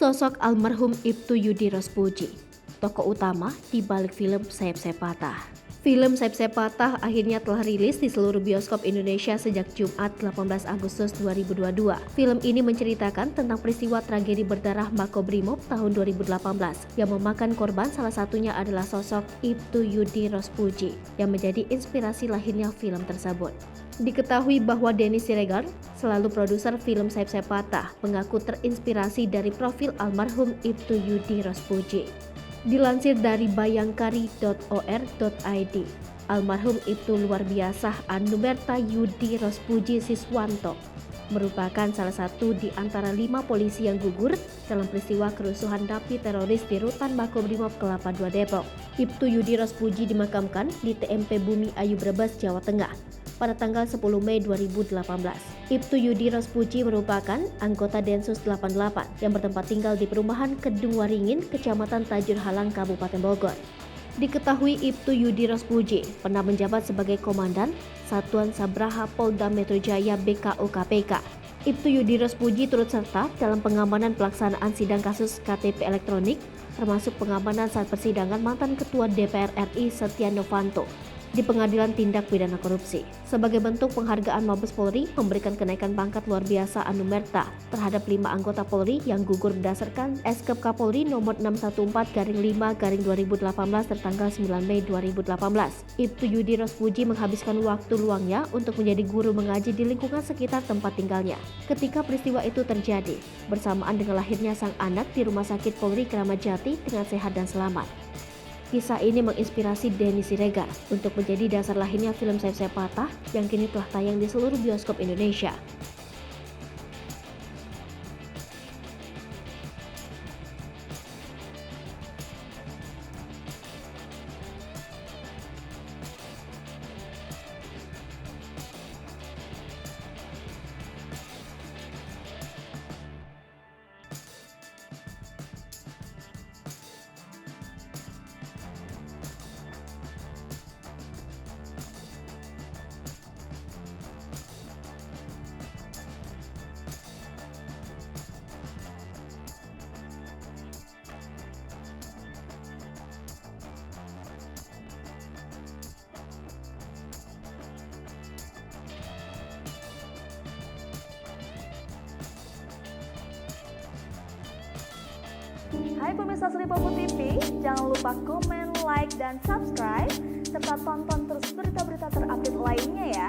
Sosok almarhum Ibtu Yudi Rospuji, tokoh utama di balik film Sayap Sayap Patah. Film Sayap Sayap Patah akhirnya telah rilis di seluruh bioskop Indonesia sejak Jumat 18 Agustus 2022. Film ini menceritakan tentang peristiwa tragedi berdarah Makobrimob tahun 2018 yang memakan korban, salah satunya adalah sosok Ibtu Yudi Rospuji yang menjadi inspirasi lahirnya film tersebut. Diketahui bahwa Denny Siregar, selalu produser film Sayap Sayap Patah, mengaku terinspirasi dari profil almarhum Ibtu Yudi Rospuji. Dilansir dari bayangkari.or.id, almarhum Ibtu luar biasa Anumerta Yudi Rospuji Siswanto merupakan salah satu di antara 5 polisi yang gugur dalam peristiwa kerusuhan napi teroris di Rutan Makobrimob Kelapa II Depok. Ibtu Yudi Rospuji dimakamkan di TMP Bumi Ayu Brebes, Jawa Tengah pada tanggal 10 Mei 2018. Ibtu Yudi Rospuji merupakan anggota Densus 88 yang bertempat tinggal di perumahan Kedung Waringin, Kecamatan Tajur Halang, Kabupaten Bogor. Diketahui Ibtu Yudi Rospuji pernah menjabat sebagai Komandan Satuan Sabraha Polda Metro Jaya BKO KPK. Ibtu Yudi Rospuji turut serta dalam pengamanan pelaksanaan sidang kasus KTP elektronik, termasuk pengamanan saat persidangan mantan Ketua DPR RI Setia Novanto di Pengadilan Tindak Pidana Korupsi. Sebagai bentuk penghargaan, Mabes Polri memberikan kenaikan pangkat luar biasa Anumerta terhadap 5 anggota Polri yang gugur berdasarkan Eskep Kapolri nomor 614-5-2018 tertanggal 9 Mei 2018. Ibtu Yudi Rospuji menghabiskan waktu luangnya untuk menjadi guru mengaji di lingkungan sekitar tempat tinggalnya. Ketika peristiwa itu terjadi, bersamaan dengan lahirnya sang anak di Rumah Sakit Polri Kramat Jati dengan sehat dan selamat. Kisah ini menginspirasi Denny Siregar untuk menjadi dasar lahirnya film Sayap Sayap Patah yang kini telah tayang di seluruh bioskop Indonesia. Hai pemirsa Sri Popo TV, jangan lupa komen, like, dan subscribe, serta tonton terus berita-berita terupdate lainnya ya.